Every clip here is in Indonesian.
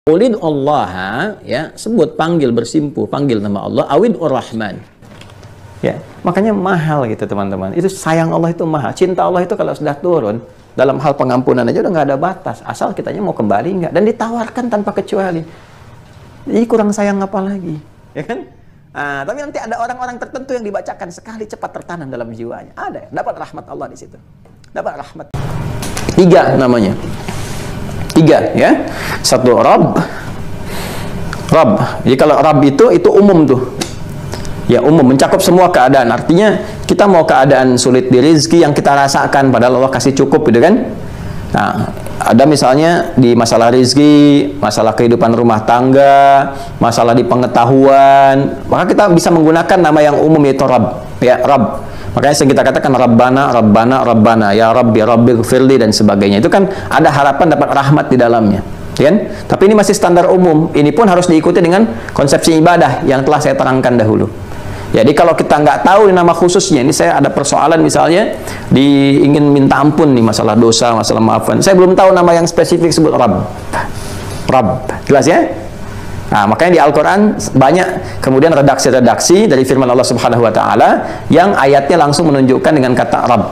Ulid Allah, ya, sebut, panggil, bersimpuh, panggil nama Allah, awid Ar-Rahman. Ya, makanya mahal gitu teman-teman. Itu sayang Allah itu mahal. Cinta Allah itu kalau sudah turun dalam hal pengampunan aja udah nggak ada batas. Asal kitanya mau kembali nggak, dan ditawarkan tanpa kecuali. Jadi kurang sayang apa lagi, ya kan? Nah, tapi nanti ada orang-orang tertentu yang dibacakan sekali cepat tertanam dalam jiwanya. Ada, dapat rahmat Allah di situ. Dapat rahmat. 3 namanya. 3 ya. 1 Rabb. Rabb. Jadi kalau Rabb itu umum tuh. Ya, umum, mencakup semua keadaan. Artinya kita mau keadaan sulit di rezeki yang kita rasakan padahal Allah kasih cukup gitu kan. Nah, ada misalnya di masalah rezeki, masalah kehidupan rumah tangga, masalah di pengetahuan, maka kita bisa menggunakan nama yang umum yaitu Rabb. Ya, Rabb. Makanya sering kita katakan Rabbana, Rabbana, Rabbana, ya Rabbi, Rabbighfirli dan sebagainya. Itu kan ada harapan dapat rahmat di dalamnya, kan? Tapi ini masih standar umum. Ini pun harus diikuti dengan konsepsi ibadah yang telah saya terangkan dahulu. Jadi kalau kita nggak tahu nama khususnya, ini saya ada persoalan misalnya ingin minta ampun nih masalah dosa, masalah maafan. Saya belum tahu nama yang spesifik sebut Rabb. Rabb, jelas ya? Nah, makanya di Al-Quran banyak kemudian redaksi-redaksi dari firman Allah Subhanahu Wa Taala yang ayatnya langsung menunjukkan dengan kata Rabb.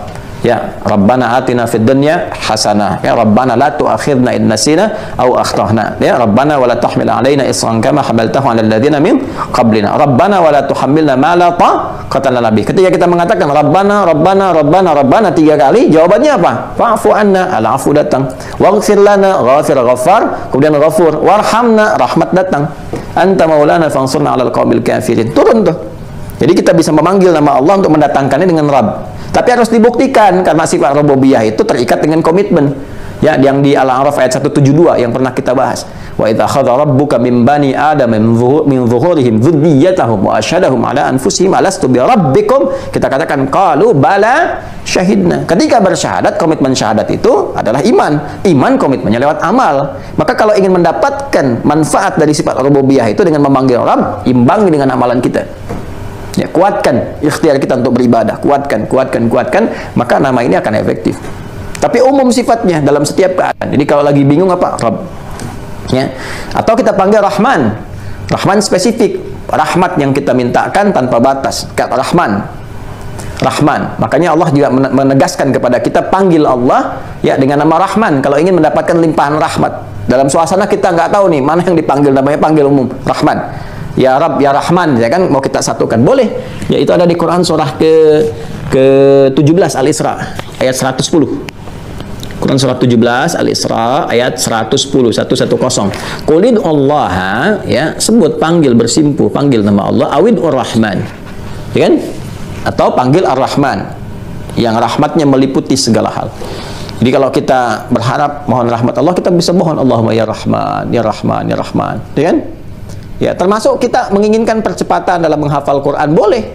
Ya, Rabbana atina fid dunya hasanah. Ya, Rabbana la tu'akhidna in nasina aw akhtana. Ya, Rabbana wa la tahmil alaina isran kama hamaltahu 'alal ladzina min qablina. Rabbana wa la tuhammilna ma la taqata lana bih. Ketika kita mengatakan Rabbana, Rabbana, Rabbana, Rabbana 3 kali, jawabannya apa? Fa'fu anna, al-'afu datang. Waghfir lana, ghafir, ghaffar, kemudian ghafur. Warhamna, rahmat datang. Anta maulana fansurna 'alal qaumil kafirin. Turun tuh. Jadi kita bisa memanggil nama Allah untuk mendatangkannya dengan Rabb. Tapi harus dibuktikan karena sifat rububiyah itu terikat dengan komitmen. Ya, yang di Al-A'raf ayat 172 yang pernah kita bahas. Wa idza akhadha rabbuka min bani adam min zuhurihim dzurriyyatahum wa asyhadahum ala anfusihim alastu bi rabbikum. Kita katakan qalu bala syahidna. Ketika bersyahadat, komitmen syahadat itu adalah iman. Iman komitmennya lewat amal. Maka kalau ingin mendapatkan manfaat dari sifat rububiyah itu dengan memanggil Rabb, imbangi dengan amalan kita. Ya, kuatkan ikhtiar kita untuk beribadah, kuatkan, maka nama ini akan efektif. Tapi umum sifatnya dalam setiap keadaan. Jadi kalau lagi bingung apa? Rabb. Ya. Atau kita panggil Rahman. Rahman spesifik, rahmat yang kita mintakan tanpa batas. Rahman. Rahman. Makanya Allah juga menegaskan kepada kita panggil Allah ya dengan nama Rahman kalau ingin mendapatkan limpahan rahmat. Dalam suasana kita nggak tahu nih mana yang dipanggil, namanya panggil umum, Rahman. Ya Rabb, ya Rahman, ya kan, mau kita satukan boleh. Ya, itu ada di Quran surah ke-17 Al-Isra ayat 110. Quran surah 17 Al-Isra ayat 110. Qulid Allah, ya, sebut, panggil, bersimpuh, panggil nama Allah, awid Ar-Rahman. Ya kan? Atau panggil Ar-Rahman yang rahmatnya meliputi segala hal. Jadi kalau kita berharap mohon rahmat Allah, kita bisa mohon Allahumma ya Rahman, ya Rahman, ya Rahman. Ya kan? Ya, termasuk kita menginginkan percepatan dalam menghafal Quran, boleh.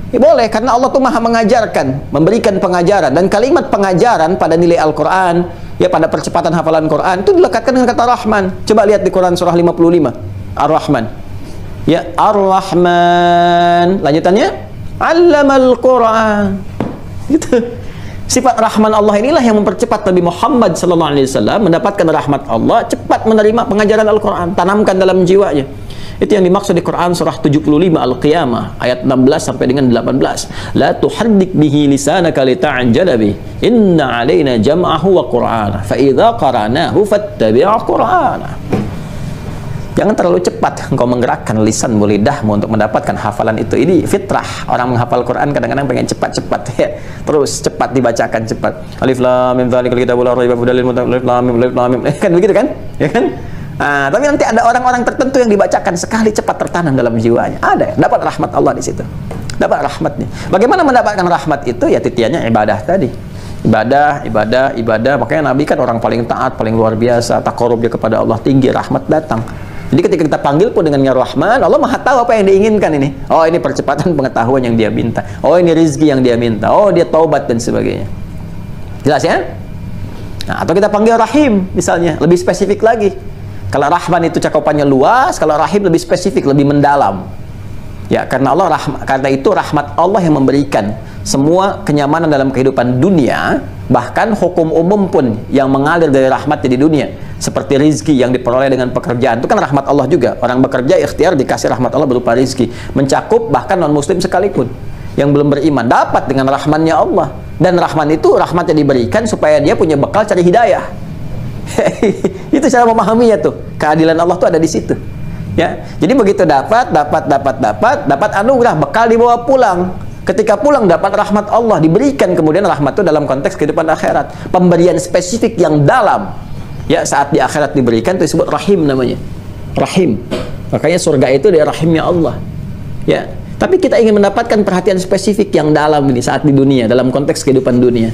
Ya, boleh, karena Allah tuh maha mengajarkan, memberikan pengajaran, dan kalimat pengajaran pada nilai Al-Quran, ya, pada percepatan hafalan Quran, itu dilekatkan dengan kata Rahman. Coba lihat di Quran surah 55, Ar-Rahman. Ya, Ar-Rahman. Lanjutannya, Allamal Quran. Gitu. Sifat Rahman Allah inilah yang mempercepat Nabi Muhammad SAW mendapatkan rahmat Allah, cepat menerima pengajaran Al-Quran, tanamkan dalam jiwanya. Itu yang dimaksud di Quran surah 75 Al-Qiyamah ayat 16 sampai dengan 18. La tuhaddik bihi lisanaka lita'jala bih. Inna 'alaina jam'ahu wa Qur'ana. Fa idza qara'nahu fattabi' Qur'ana. Jangan terlalu cepat engkau menggerakkan lisanmu, lidahmu untuk mendapatkan hafalan itu. Ini fitrah. Orang menghafal Quran kadang-kadang pengen cepat-cepat ya. Terus cepat dibacakan, cepat. Alif lam mim dzalikal kitabul la raiba fihi hudal lil muttaqin. Alif lam mim. Kan begitu kan? Ya kan? Nah, tapi nanti ada orang-orang tertentu yang dibacakan sekali cepat tertanam dalam jiwanya. Ada, dapat rahmat Allah di situ. Dapat rahmatnya. Bagaimana mendapatkan rahmat itu? Ya titiannya ibadah tadi. Ibadah. Makanya Nabi kan orang paling taat, paling luar biasa. Taqarrubnya kepada Allah tinggi, rahmat datang. Jadi ketika kita panggil pun dengan ya Rahman, Allah maha tahu apa yang diinginkan ini. Oh, ini percepatan pengetahuan yang dia minta. Oh, ini rezeki yang dia minta. Oh, dia taubat dan sebagainya. Jelas ya? Nah, atau kita panggil Rahim misalnya, lebih spesifik lagi. Kalau Rahman itu cakupannya luas, kalau Rahim lebih spesifik, lebih mendalam. Ya, karena itu rahmat Allah yang memberikan semua kenyamanan dalam kehidupan dunia, bahkan hukum umum pun yang mengalir dari rahmat di dunia, seperti rizki yang diperoleh dengan pekerjaan, itu kan rahmat Allah juga. Orang bekerja ikhtiar dikasih rahmat Allah berupa rizki, mencakup bahkan non-muslim sekalipun yang belum beriman dapat dengan rahmannya Allah. Dan rahman itu rahmatnya diberikan supaya dia punya bekal cari hidayah. Itu cara memahaminya tuh. Keadilan Allah tuh ada di situ. Ya, jadi begitu dapat anugerah, bekal dibawa pulang. Ketika pulang dapat rahmat Allah, diberikan kemudian rahmat itu dalam konteks kehidupan akhirat, pemberian spesifik yang dalam. Ya, saat di akhirat diberikan itu disebut rahim namanya. Rahim. Makanya surga itu dari rahimnya Allah. Ya, tapi kita ingin mendapatkan perhatian spesifik yang dalam ini saat di dunia, dalam konteks kehidupan dunia.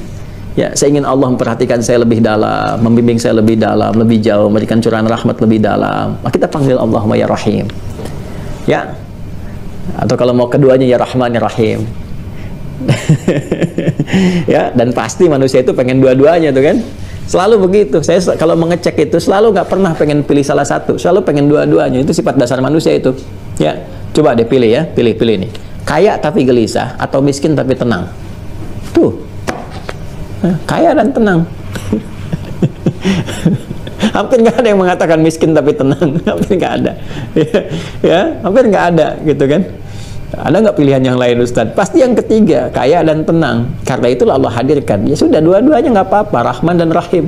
Ya, saya ingin Allah memperhatikan saya lebih dalam, membimbing saya lebih dalam, lebih jauh, memberikan curahan rahmat lebih dalam. Maka kita panggil Allahumma ya Rahim. Ya. Atau kalau mau keduanya ya Rahman ya Rahim. Ya, dan pasti manusia itu pengen dua-duanya tuh kan. Selalu begitu. Saya kalau mengecek itu selalu nggak pernah pengen pilih salah satu, selalu pengen dua-duanya. Itu sifat dasar manusia itu. Ya, coba deh pilih ya, pilih nih. Kaya tapi gelisah atau miskin tapi tenang. Tuh. Kaya dan tenang. Hampir nggak ada yang mengatakan miskin tapi tenang. Hampir nggak ada. Ya, hampir nggak ada gitu kan. Ada nggak pilihan yang lain Ustadz? Pasti yang ketiga, kaya dan tenang. Karena itulah Allah hadirkan. Ya sudah, dua-duanya nggak apa-apa, Rahman dan Rahim.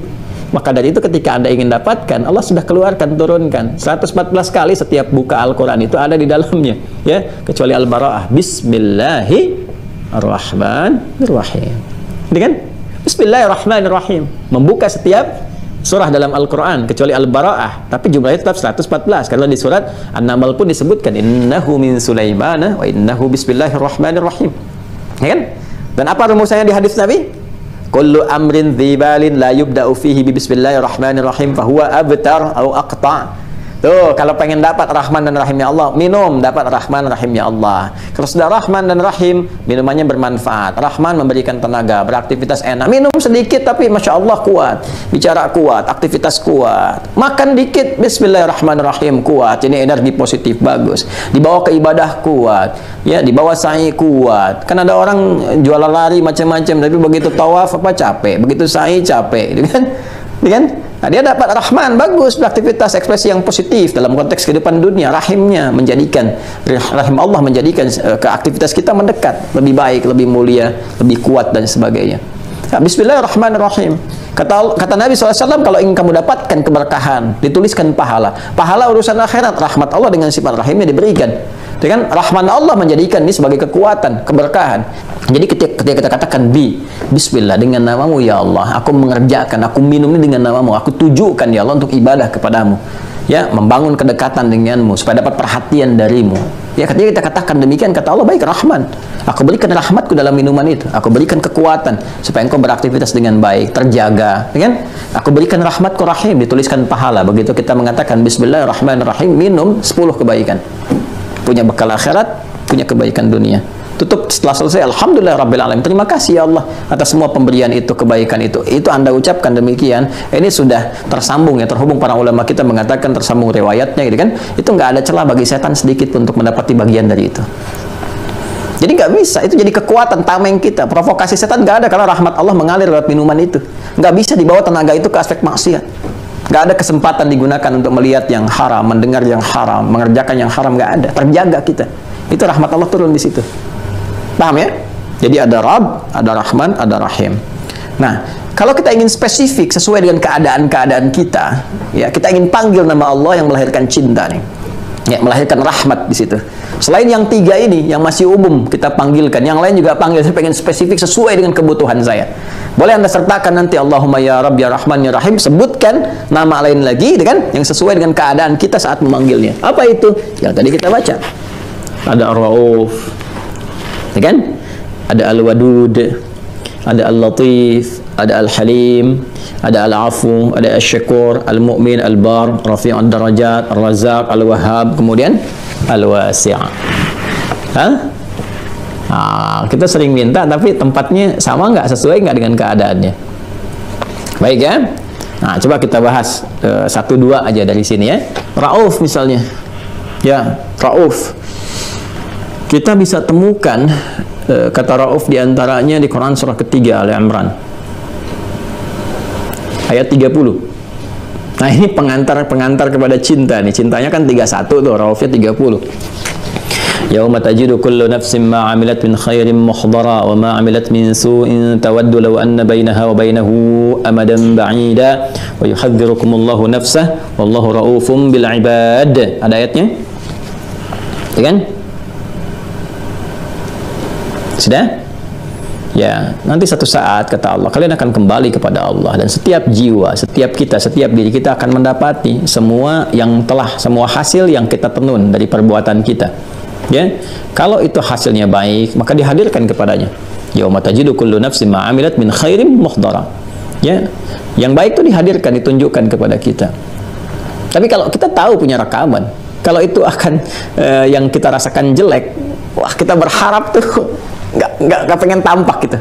Maka dari itu ketika Anda ingin dapatkan, Allah sudah keluarkan, turunkan 114 kali setiap buka Al-Quran itu ada di dalamnya, ya, kecuali Al-Bara'ah. Bismillahirrahmanirrahim. Ini kan? Bismillahirrahmanirrahim. Membuka setiap surah dalam Al-Quran, kecuali Al-Bara'ah. Tapi jumlahnya tetap 114. Karena di surat An-Naml pun disebutkan, innahu min Sulaimana wa innahu bismillahirrahmanirrahim. Ya kan? Dan apa rumusannya di hadis Nabi? Kullu amrin dzibalin la yubda'u fihi bi bismillahirrahmanirrahim fahuwa abtar atau aqta'. Tuh, kalau pengen dapat Rahman dan Rahimnya Allah, minum dapat Rahman dan Rahimnya Allah. Kalau sudah Rahman dan Rahim, minumannya bermanfaat. Rahman memberikan tenaga, beraktivitas enak. Minum sedikit tapi Masya Allah kuat. Bicara kuat, aktivitas kuat. Makan dikit, Bismillahirrahmanirrahim, kuat. Ini energi positif, bagus. Dibawa ke ibadah kuat. Ya, dibawa sa'i kuat. Kan ada orang jualan lari macam-macam, tapi begitu tawaf apa capek, begitu sa'i capek, gitu kan? Gitu kan? Nah, dia dapat Rahman, bagus, beraktivitas ekspresi yang positif dalam konteks kehidupan dunia. Rahimnya menjadikan, rahim Allah menjadikan ke aktivitas kita mendekat, lebih baik, lebih mulia, lebih kuat dan sebagainya. Nah, Bismillahirrahmanirrahim. Kata Nabi SAW, kalau ingin kamu dapatkan keberkahan, dituliskan pahala. Pahala urusan akhirat, rahmat Allah dengan sifat rahimnya diberikan. Dengan Rahman Allah menjadikan ini sebagai kekuatan, keberkahan. Jadi ketika kita katakan Bismillah, dengan namamu ya Allah, aku mengerjakan, aku minum ini dengan namamu, aku tujukan ya Allah untuk ibadah kepadamu, ya, membangun kedekatan denganmu supaya dapat perhatian darimu. Ya, ketika kita katakan demikian, kata Allah, baik Rahman, aku berikan rahmatku dalam minuman itu, aku berikan kekuatan supaya engkau beraktivitas dengan baik, terjaga, kan? Aku berikan rahmatku Rahim, dituliskan pahala. Begitu kita mengatakan Bismillahirrahmanirrahim, minum 10 kebaikan, punya bekal akhirat, punya kebaikan dunia. Tutup setelah selesai, Alhamdulillah Rabbil Alamin, terima kasih ya Allah atas semua pemberian itu, kebaikan itu. Itu Anda ucapkan demikian, ini sudah tersambung ya, terhubung. Para ulama kita mengatakan tersambung riwayatnya gitu kan. Itu nggak ada celah bagi setan sedikit pun untuk mendapati bagian dari itu. Jadi nggak bisa, itu jadi kekuatan tameng kita. Provokasi setan nggak ada, karena rahmat Allah mengalir lewat minuman itu. Nggak bisa dibawa tenaga itu ke aspek maksiat. Nggak ada kesempatan digunakan untuk melihat yang haram, mendengar yang haram, mengerjakan yang haram, nggak ada. Terjaga kita. Itu rahmat Allah turun di situ. Paham ya? Jadi ada Rabb, ada Rahman, ada Rahim. Nah, kalau kita ingin spesifik sesuai dengan keadaan-keadaan kita, ya, kita ingin panggil nama Allah yang melahirkan cinta nih. Ya, melahirkan rahmat di situ. Selain yang tiga ini yang masih umum kita panggilkan, yang lain juga panggil. Saya pengen spesifik sesuai dengan kebutuhan saya. Boleh Anda sertakan nanti Allahumma ya Rabb ya Rahman ya Rahim, sebutkan nama lain lagi kan, yang sesuai dengan keadaan kita saat memanggilnya. Apa itu? Yang tadi kita baca. Ada Ar-Rauf, ya kan? Ada Al-Wadud, ada Al-Latif, ada Al-Halim, ada Al-Afu, ada Al-Syakur, Al-Mu'min, Al-Bar, Rafi' Ad-Darajat, Al-Razak, Al-Wahhab, kemudian Al-Wasi'. Kita sering minta, tapi tempatnya sama nggak, sesuai nggak dengan keadaannya. Baik ya. Nah, coba kita bahas 1-2 aja dari sini ya. Rauf misalnya. Ya, Rauf. Kita bisa temukan kata Rauf diantaranya di Quran surah ketiga Al-Imran ayat 30. Nah ini pengantar kepada cinta nih. Cintanya kan 31 tuh, Raufnya 30. Yauma tajidu kullu nafsin ma 'amilat min khairin muhdara wa ma 'amilat min su'in tawaddu law anna bainaha wa bainahu amadan ba'ida wa yuhadzirukumullahu nafsah wallahu raufum bil 'ibad. Ada ayatnya? Ya kan? Sudah? Ya, nanti satu saat kata Allah kalian akan kembali kepada Allah, dan setiap jiwa, setiap kita, setiap diri kita akan mendapati semua hasil yang kita tenun dari perbuatan kita. Ya, kalau itu hasilnya baik, maka dihadirkan kepadanya. Yauma tajidu kullu nafsin ma 'amilat min khairin muhdara. Ya, yang baik itu dihadirkan, ditunjukkan kepada kita. Tapi kalau kita tahu punya rekaman, kalau itu akan yang kita rasakan jelek, wah kita berharap tuh nggak pengen tampak gitu.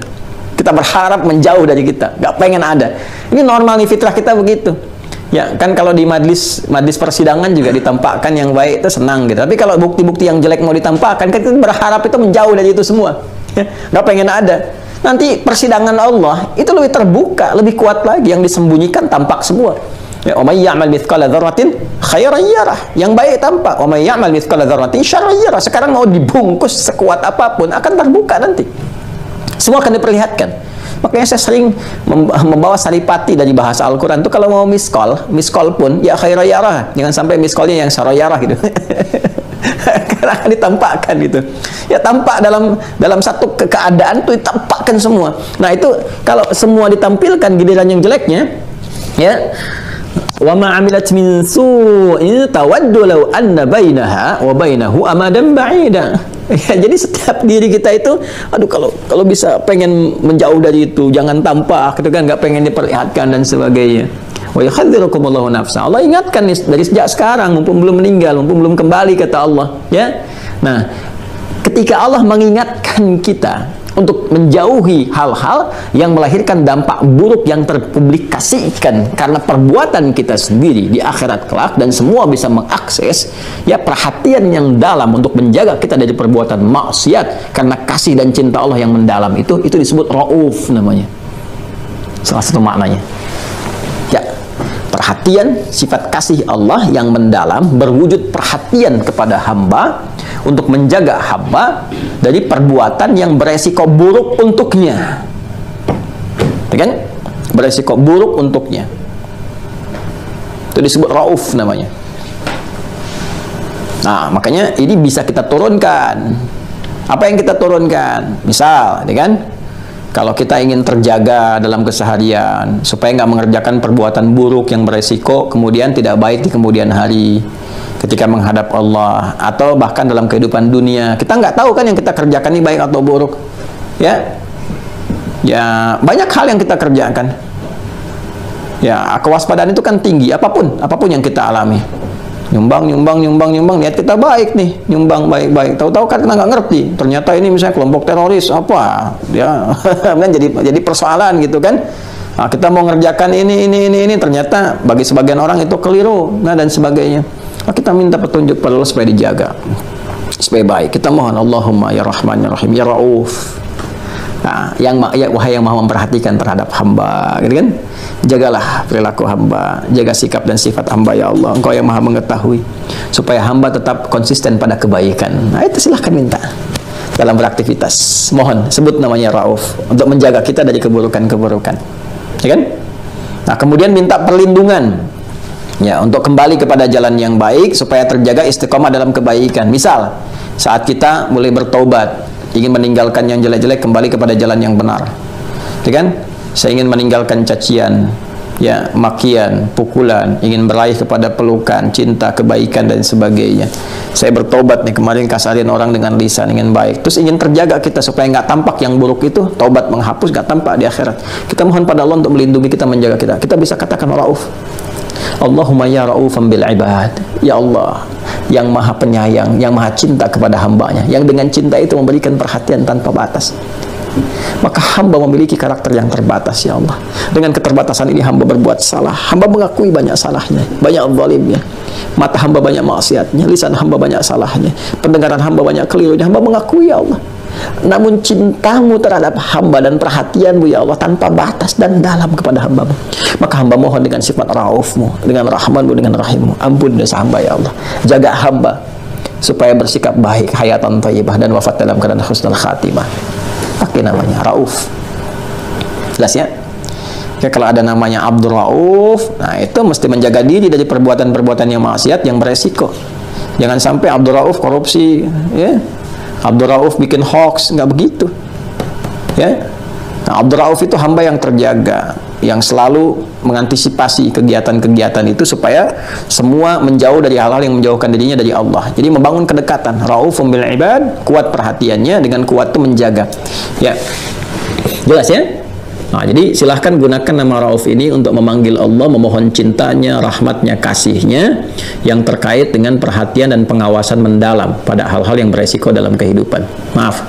Kita berharap menjauh dari kita, nggak pengen ada. Ini normal nih, fitrah kita begitu. Ya kan, kalau di majlis persidangan juga ditampakkan yang baik itu senang gitu. Tapi kalau bukti-bukti yang jelek mau ditampakkan, kan kita berharap itu menjauh dari itu semua. Ya, nggak pengen ada. Nanti persidangan Allah itu lebih terbuka, lebih kuat lagi. Yang disembunyikan tampak semua. Ya, wa may ya'mal mithqala dzarratin khairan yarah. Yang baik tampak. Wa may ya'mal mithqala dzarratin syarran yarah. Sekarang mau dibungkus sekuat apapun akan terbuka nanti. Semua akan diperlihatkan. Makanya saya sering membawa saripati dari bahasa Al-Quran itu kalau mau miskol pun ya khairan yarah. Jangan sampai miskolnya yang syarran yarah gitu. Karena akan ditampakkan gitu. Ya tampak dalam satu keadaan itu ditampakkan semua. Nah itu kalau semua ditampilkan giliran yang jeleknya, ya. Wa ma 'amilat min su'in tawaddu law anna bainaha wa bainahu amadan ba'ida. Ya, jadi setiap diri kita itu, aduh kalau bisa pengen menjauh dari itu, jangan tampak, gitu kan, nggak pengen diperlihatkan dan sebagainya. Wa yuhadzirukumullahu nafsa. Allah ingatkan nih, dari sejak sekarang, mumpung belum meninggal, mumpung belum kembali, kata Allah. Ya, nah, ketika Allah mengingatkan kita untuk menjauhi hal-hal yang melahirkan dampak buruk yang terpublikasikan karena perbuatan kita sendiri di akhirat kelak, dan semua bisa mengakses ya perhatian yang dalam untuk menjaga kita dari perbuatan maksiat karena kasih dan cinta Allah yang mendalam, itu disebut Rauf namanya. Salah satu maknanya. Ya, perhatian, sifat kasih Allah yang mendalam berwujud perhatian kepada hamba untuk menjaga hamba dari perbuatan yang beresiko buruk untuknya. Kan? Beresiko buruk untuknya. Itu disebut Rauf namanya. Nah, makanya ini bisa kita turunkan. Apa yang kita turunkan? Misal, kan? Kalau kita ingin terjaga dalam keseharian supaya nggak mengerjakan perbuatan buruk yang beresiko kemudian tidak baik di kemudian hari ketika menghadap Allah, atau bahkan dalam kehidupan dunia, kita nggak tahu kan yang kita kerjakan ini baik atau buruk. Ya, banyak hal yang kita kerjakan. Ya, kewaspadaan itu kan tinggi. Apapun yang kita alami. Nyumbang, niat kita baik nih, nyumbang baik-baik. Tahu-tahu kan kita nggak ngerti. Ternyata ini misalnya kelompok teroris apa? Ya, kan jadi persoalan gitu kan. Nah, kita mau ngerjakan ini, ternyata bagi sebagian orang itu keliru, nah dan sebagainya. Nah, kita minta petunjuk pada Allah supaya dijaga, supaya baik. Kita mohon, Allahumma ya Rahman ya Rahim ya Rauf. Nah, wahai yang maha memperhatikan terhadap hamba, gitu kan? Jagalah perilaku hamba, jaga sikap dan sifat hamba ya Allah. Engkau yang maha mengetahui, supaya hamba tetap konsisten pada kebaikan. Nah, itu silahkan minta dalam beraktivitas. Mohon sebut namanya Rauf untuk menjaga kita dari keburukan-keburukan, ya kan? Nah, kemudian minta perlindungan, ya, untuk kembali kepada jalan yang baik supaya terjaga istiqomah dalam kebaikan. Misal saat kita mulai bertobat, ingin meninggalkan yang jelek-jelek, kembali kepada jalan yang benar, ya kan? Saya ingin meninggalkan cacian, ya, makian, pukulan, ingin beraih kepada pelukan, cinta, kebaikan dan sebagainya. Saya bertobat nih, kemarin kasarin orang dengan lisan, ingin baik, terus ingin terjaga kita supaya nggak tampak yang buruk itu, taubat menghapus, nggak tampak di akhirat. Kita mohon pada Allah untuk melindungi kita, menjaga kita. Kita bisa katakan Rauf. Allahumma ya Raufan bil ibad. Ya Allah, yang maha penyayang, yang maha cinta kepada hambanya, yang dengan cinta itu memberikan perhatian tanpa batas. Maka hamba memiliki karakter yang terbatas, ya Allah. Dengan keterbatasan ini hamba berbuat salah. Hamba mengakui banyak salahnya, banyak zalimnya. Mata hamba banyak maksiatnya, lisan hamba banyak salahnya, pendengaran hamba banyak kelirunya. Hamba mengakui, ya Allah. namun cintamu terhadap hamba dan perhatianmu ya Allah tanpa batas dan dalam kepada hambamu. Maka hamba mohon dengan sifat raufmu, dengan rahmanmu, dengan rahimmu, ampun dosa hamba ya Allah. Jaga hamba supaya bersikap baik, hayatan thayyibah, dan wafat dalam keadaan husnul khatimah. Pakai namanya Rauf. Jelas ya? Ya, kalau ada namanya Abdul Rauf, nah itu mesti menjaga diri dari perbuatan-perbuatan yang maksiat yang beresiko. Jangan sampai Abdul Rauf korupsi, ya. Abdul Rauf bikin hoax, nggak begitu. Ya. Nah, Abdul Rauf itu hamba yang terjaga, yang selalu mengantisipasi kegiatan-kegiatan itu supaya semua menjauh dari hal-hal yang menjauhkan dirinya dari Allah. Jadi membangun kedekatan. Raufum bil ibad, kuat perhatiannya, dengan kuat itu menjaga. Ya. Jelas ya? Nah, jadi silahkan gunakan nama Rauf ini untuk memanggil Allah, memohon cintanya, rahmatnya, kasihnya yang terkait dengan perhatian dan pengawasan mendalam pada hal-hal yang beresiko dalam kehidupan. Maaf.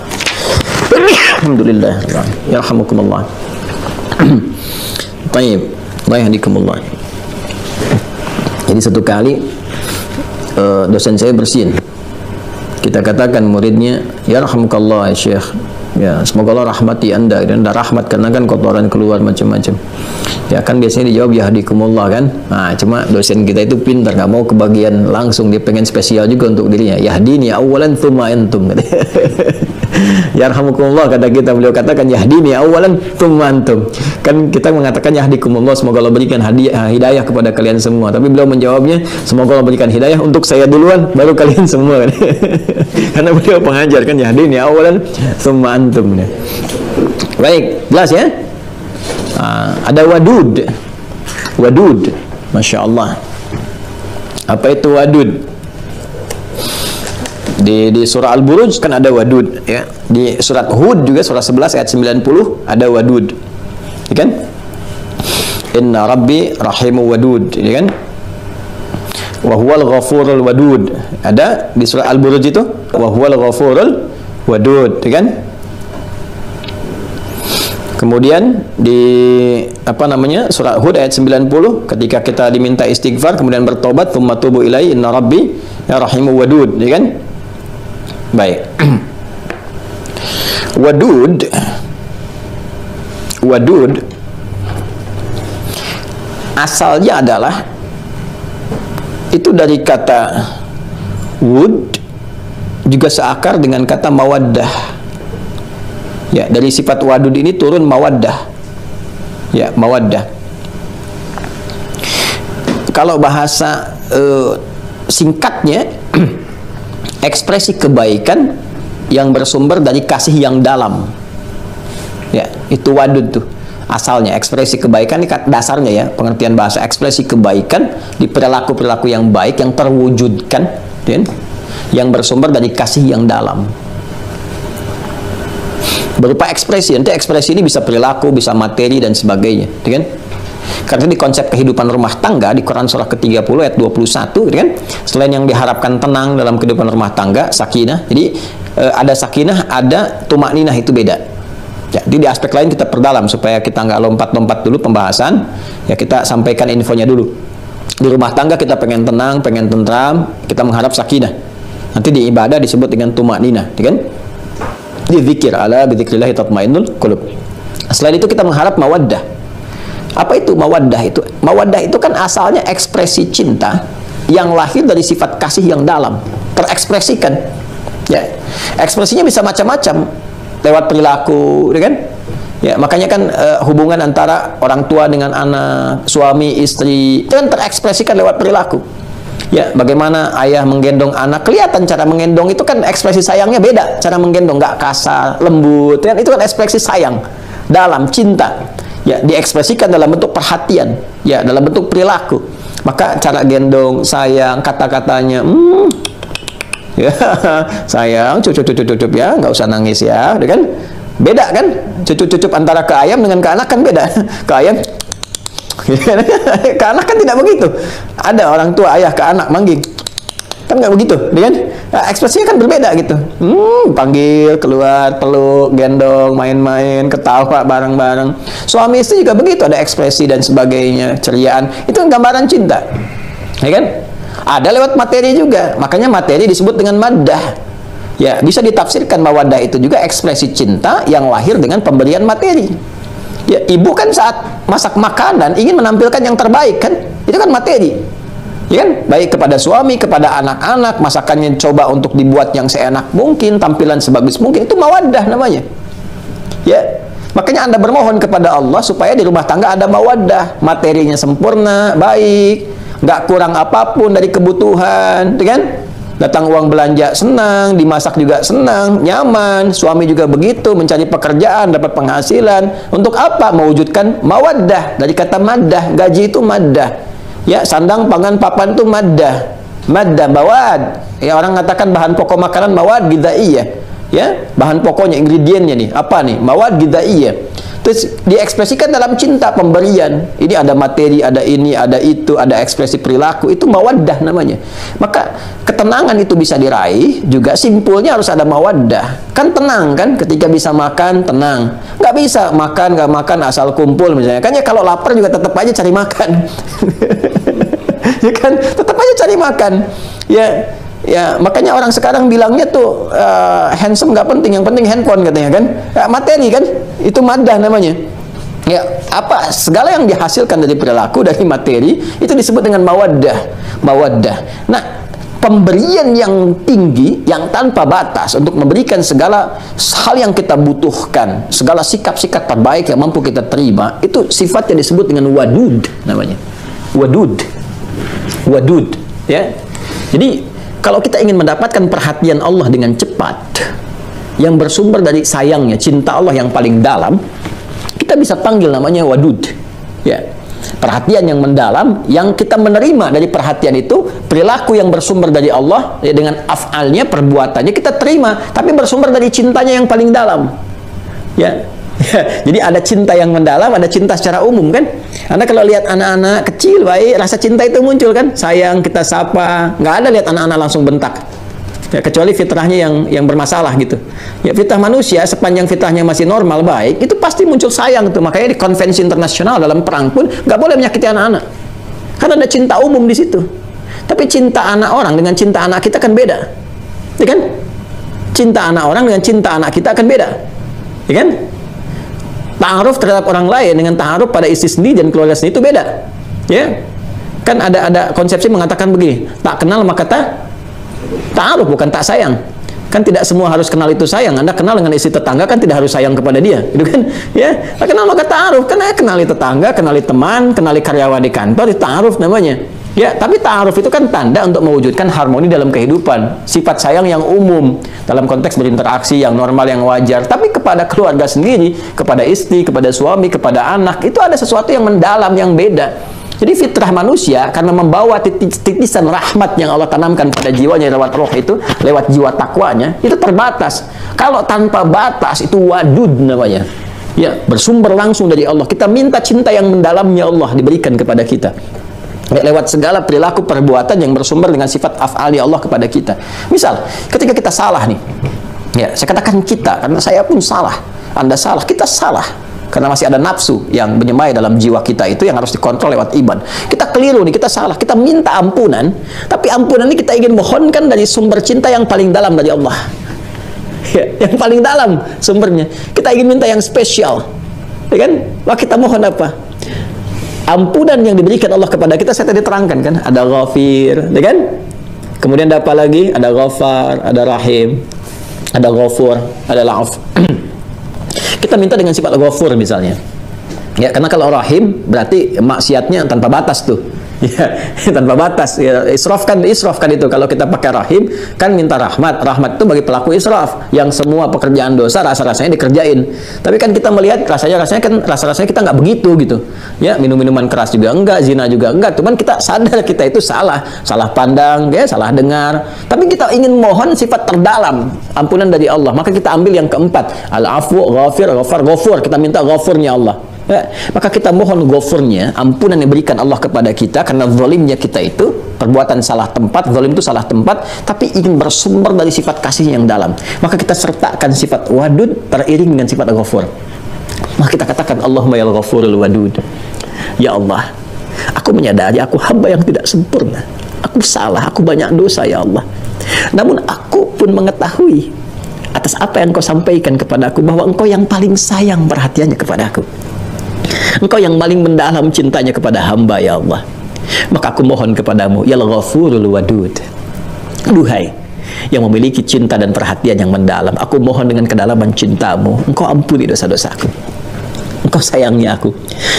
Alhamdulillah. Yarhamukumullah. Baik. Wahdikumullah. Jadi satu kali dosen saya bersin. Kita katakan muridnya, yarhamukallah ya Syekh. Ya, semoga Allah rahmati anda, dan rahmat karena kan kotoran keluar macam-macam. Ya kan biasanya dijawab yahdikumullah kan. Nah, cuma dosen kita itu pintar, nggak mau kebagian langsung, dia pengen spesial juga untuk dirinya. Yahdini awalan thumma antum. Yarhamukumullah kata kita, beliau katakan yahdini awalan thumma antum. Kan kita mengatakan yahdikumullah, semoga Allah berikan hidayah kepada kalian semua. Tapi beliau menjawabnya, semoga Allah berikan hidayah untuk saya duluan, baru kalian semua. Karena beliau pengajar kan, yahdini awalan thumma antum. Baik, jelas ya? Ada wadud. Wadud, Masya Allah. Apa itu wadud? Di surah Al-Buruj kan ada wadud ya. Di surat Hud juga, surah 11 ayat 90 ada wadud. Ya kan? Inna rabbi rahimu wadud, ya kan? Wa huwal ghafurul wadud. Ada di surah Al-Buruj itu, wa huwal ghafurul wadud, ya kan? Kemudian di apa namanya, surah Hud ayat 90, ketika kita diminta istighfar kemudian bertobat, tsumma tubu ilaihi inna rabbi ya rahimu wadud, ya kan? Baik. Wadud asalnya adalah itu dari kata wud, juga seakar dengan kata mawaddah. Ya, dari sifat wadud ini turun mawaddah. Ya, mawaddah. Kalau bahasa singkatnya ekspresi kebaikan yang bersumber dari kasih yang dalam. Ya, itu wadud tuh. Asalnya ekspresi kebaikan ini dasarnya ya, pengertian bahasa ekspresi kebaikan di perilaku-perilaku yang baik yang terwujudkan, ya, yang bersumber dari kasih yang dalam. Berupa ekspresi, nanti ekspresi ini bisa perilaku, bisa materi dan sebagainya, ya kan? Karena di konsep kehidupan rumah tangga di Quran surah ke-30 ayat 21, gitu kan? Selain yang diharapkan tenang dalam kehidupan rumah tangga, sakinah. Jadi ada sakinah, ada tumakninah, itu beda. Ya, jadi di aspek lain kita perdalam supaya kita nggak lompat-lompat dulu pembahasan. Ya, kita sampaikan infonya dulu. Di rumah tangga kita pengen tenang, pengen tentram, kita mengharap sakinah. Nanti di ibadah disebut dengan tumakninah, gitu kan? Di zikir, ala bidzikrillah tatmainnul qulub. Selain itu kita mengharap mawaddah. Apa itu mawaddah itu? Mawaddah itu kan asalnya ekspresi cinta yang lahir dari sifat kasih yang dalam, terekspresikan. Ya, ekspresinya bisa macam-macam, lewat perilaku, kan? Ya, makanya kan hubungan antara orang tua dengan anak, suami istri, itu kan terekspresikan lewat perilaku. Ya, bagaimana ayah menggendong anak, kelihatan cara menggendong itu kan ekspresi sayangnya beda, cara menggendong nggak kasar, lembut, kan? Itu kan ekspresi sayang dalam cinta. Ya, diekspresikan dalam bentuk perhatian, ya, dalam bentuk perilaku. Maka cara gendong, sayang, kata-katanya, ya, sayang, cucup ya, nggak usah nangis ya, kan? Beda kan? Cucup antara ke ayam dengan ke anak kan beda. Ke ayam, ke anak kan tidak begitu. Ada orang tua ayah ke anak manggil, kan nggak begitu, kan? Nah, ekspresinya kan berbeda gitu. Panggil, keluar, peluk, gendong, main-main, ketawa bareng-bareng. Suami istri juga begitu, ada ekspresi dan sebagainya, ceriaan. Itu gambaran cinta, ya kan? Ada lewat materi juga, makanya materi disebut dengan maddah. Ya, bisa ditafsirkan mawaddah itu juga ekspresi cinta yang lahir dengan pemberian materi. Ya, ibu kan saat masak makanan ingin menampilkan yang terbaik kan? Itu kan materi. Ya kan? Baik kepada suami, kepada anak-anak, masakannya coba untuk dibuat yang seenak mungkin, tampilan sebagus mungkin. Itu mawaddah namanya. Ya. Makanya Anda bermohon kepada Allah supaya di rumah tangga ada mawaddah, materinya sempurna, baik, nggak kurang apapun dari kebutuhan, kan? Datang uang belanja senang, dimasak juga senang, nyaman, suami juga begitu, mencari pekerjaan, dapat penghasilan. Untuk apa? Mewujudkan mawaddah, dari kata maddah, gaji itu maddah. Ya, sandang, pangan, papan itu maddah. Maddah, mawad. Ya, orang katakan bahan pokok makanan mawad gidaiyah. Ya, bahan pokoknya, ingredientnya nih, apa nih? Mawad gidaiyah. Terus diekspresikan dalam cinta, pemberian. Ini ada materi, ada ini, ada itu, ada ekspresi perilaku. Itu mawaddah namanya. Maka ketenangan itu bisa diraih, juga simpulnya harus ada mawaddah. Kan tenang kan, ketika bisa makan, tenang. Nggak bisa makan, nggak makan, asal kumpul misalnya. Kan ya kalau lapar juga tetap aja cari makan. Ya kan, tetap aja cari makan. Ya, makanya orang sekarang bilangnya tuh handsome nggak penting, yang penting handphone katanya kan. Ya, materi kan, itu maddah namanya. Ya, apa segala yang dihasilkan dari perilaku, dari materi itu disebut dengan mawaddah. Mawaddah. Nah, pemberian yang tinggi, yang tanpa batas untuk memberikan segala hal yang kita butuhkan, segala sikap-sikap terbaik yang mampu kita terima, itu sifatnya disebut dengan wadud namanya. Wadud. Wadud, ya. Jadi kalau kita ingin mendapatkan perhatian Allah dengan cepat, yang bersumber dari sayangnya, cinta Allah yang paling dalam, kita bisa panggil namanya wadud. Ya, perhatian yang mendalam, yang kita menerima dari perhatian itu, perilaku yang bersumber dari Allah, ya, dengan af'alnya, perbuatannya kita terima, tapi bersumber dari cintanya yang paling dalam. Ya. Jadi ada cinta yang mendalam, ada cinta secara umum kan. Anda kalau lihat anak-anak kecil, baik, rasa cinta itu muncul kan. Sayang, kita sapa. Nggak ada lihat anak-anak langsung bentak. Ya, kecuali fitrahnya yang bermasalah gitu. Ya, fitrah manusia sepanjang fitrahnya masih normal, baik, itu pasti muncul sayang tuh. Makanya di konvensi internasional dalam perang pun nggak boleh menyakiti anak-anak. Karena ada cinta umum di situ. Tapi cinta anak orang dengan cinta anak kita kan beda. Ya kan? Cinta anak orang dengan cinta anak kita akan beda. Ya kan? Ta'aruf terhadap orang lain dengan ta'aruf pada istri sendiri dan keluarga sendiri itu beda. Ya. Kan ada konsepsi mengatakan begini, tak kenal maka ta'aruf, bukan tak sayang. Kan tidak semua harus kenal itu sayang. Anda kenal dengan istri tetangga kan tidak harus sayang kepada dia, gitu kan? Ya, tak kenal maka ta'aruf. Kan kenali tetangga, kenali teman, kenali karyawan di kantor, itu ta'aruf namanya. Ya, tapi ta'aruf itu kan tanda untuk mewujudkan harmoni dalam kehidupan. Sifat sayang yang umum dalam konteks berinteraksi yang normal, yang wajar. Tapi kepada keluarga sendiri, kepada istri, kepada suami, kepada anak, itu ada sesuatu yang mendalam, yang beda. Jadi fitrah manusia karena membawa titisan rahmat yang Allah tanamkan pada jiwanya lewat roh itu, lewat jiwa takwanya, itu terbatas. Kalau tanpa batas itu wadud namanya. Ya, bersumber langsung dari Allah. Kita minta cinta yang mendalamnya Allah diberikan kepada kita. Ya, lewat segala perilaku perbuatan yang bersumber dengan sifat af'ali Allah kepada kita. Misal, ketika kita salah nih, ya, saya katakan kita, karena saya pun salah, Anda salah, kita salah, karena masih ada nafsu yang menyemai dalam jiwa kita itu yang harus dikontrol lewat iman. Kita keliru nih, kita salah, kita minta ampunan, tapi ampunan ini kita ingin mohonkan dari sumber cinta yang paling dalam dari Allah. Ya, yang paling dalam sumbernya. Kita ingin minta yang spesial, ya kan? Wah, kita mohon apa? Ampunan yang diberikan Allah kepada kita, saya tadi terangkan kan, ada ghafir, ya kan? Kemudian ada apa lagi? Ada ghafar, ada rahim, ada ghafur, ada la'af. Kita minta dengan sifat ghafur misalnya. Ya, karena kalau rahim berarti maksiatnya tanpa batas tuh. Ya, tanpa batas. Ya, israf kan itu kalau kita pakai rahim kan minta rahmat. Rahmat itu bagi pelaku israf yang semua pekerjaan dosa rasa-rasanya dikerjain. Tapi kan kita melihat rasanya kita nggak begitu gitu. Ya, minum-minuman keras juga enggak, zina juga enggak. Cuman kita sadar kita itu salah pandang, ya, salah dengar. Tapi kita ingin mohon sifat terdalam, ampunan dari Allah. Maka kita ambil yang keempat, al-afwu, ghafir, ghafar, ghafur. Kita minta ghafurnya Allah. Ya, maka kita mohon ghafurnya, ampunan yang diberikan Allah kepada kita karena zalimnya kita itu, perbuatan salah tempat, zalim itu salah tempat, tapi ingin bersumber dari sifat kasih yang dalam. Maka kita sertakan sifat wadud teriring dengan sifat ghafur. Maka kita katakan, Allahumma ya ghafurul wadud. Ya Allah, aku menyadari aku hamba yang tidak sempurna. Aku salah, aku banyak dosa ya Allah. Namun aku pun mengetahui atas apa yang Engkau sampaikan kepada aku, bahwa Engkau yang paling sayang perhatiannya kepada aku. Engkau yang paling mendalam cintanya kepada hamba ya Allah. Maka aku mohon kepadamu, ya Ghafurul Wadud, duhai yang memiliki cinta dan perhatian yang mendalam, aku mohon dengan kedalaman cintamu, Engkau ampuni dosa-dosaku. Engkau sayangi aku.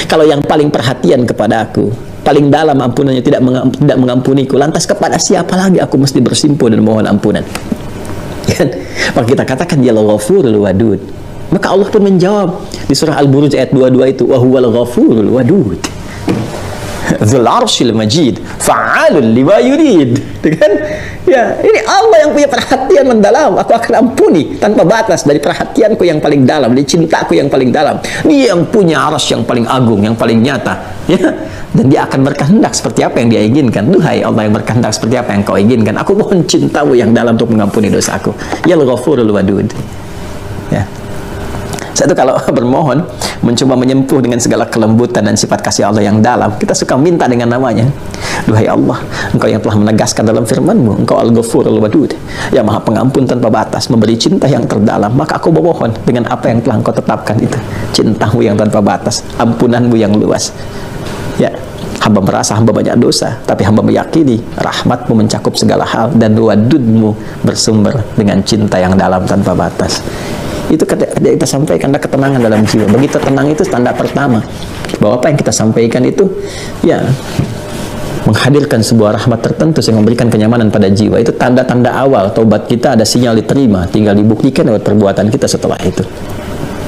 Kalau yang paling perhatian kepada aku, paling dalam ampunannya tidak mengampuniku, lantas kepada siapa lagi aku mesti bersimpuh dan mohon ampunan? Maka kita katakan ya Ghafurul Wadud. Maka Allah pun menjawab di surah Al-Buruj ayat 22 itu, wa huwal ghafurul wadud dzul arsyil majid fa'alun lima yurid. Kan? Ya, ini Allah yang punya perhatian mendalam. Aku akan ampuni tanpa batas dari perhatianku yang paling dalam, dari cintaku yang paling dalam. Dia yang punya arsy yang paling agung, yang paling nyata. Ya, dan dia akan berkehendak seperti apa yang dia inginkan. Duhai Allah yang berkehendak seperti apa yang kau inginkan, aku mohon cintamu yang dalam untuk mengampuni dosaku. Ya Ghafurul Wadud. Ya. Satu, kalau bermohon, mencoba menyempuh dengan segala kelembutan dan sifat kasih Allah yang dalam, kita suka minta dengan namanya. Duhai Allah, Engkau yang telah menegaskan dalam firman-Mu, Engkau Al-Ghafurul Wadud, yang maha pengampun tanpa batas, memberi cinta yang terdalam. Maka aku memohon dengan apa yang telah Engkau tetapkan itu, cinta-Mu yang tanpa batas, ampunan-Mu yang luas. Ya, hamba merasa hamba banyak dosa, tapi hamba meyakini rahmat-Mu mencakup segala hal, dan wadud-Mu bersumber dengan cinta yang dalam tanpa batas. Itu kita sampaikan, ada ketenangan dalam jiwa. Begitu tenang, itu tanda pertama bahwa apa yang kita sampaikan itu ya menghadirkan sebuah rahmat tertentu yang memberikan kenyamanan pada jiwa. Itu tanda-tanda awal taubat kita ada sinyal diterima, tinggal dibuktikan lewat perbuatan kita setelah itu.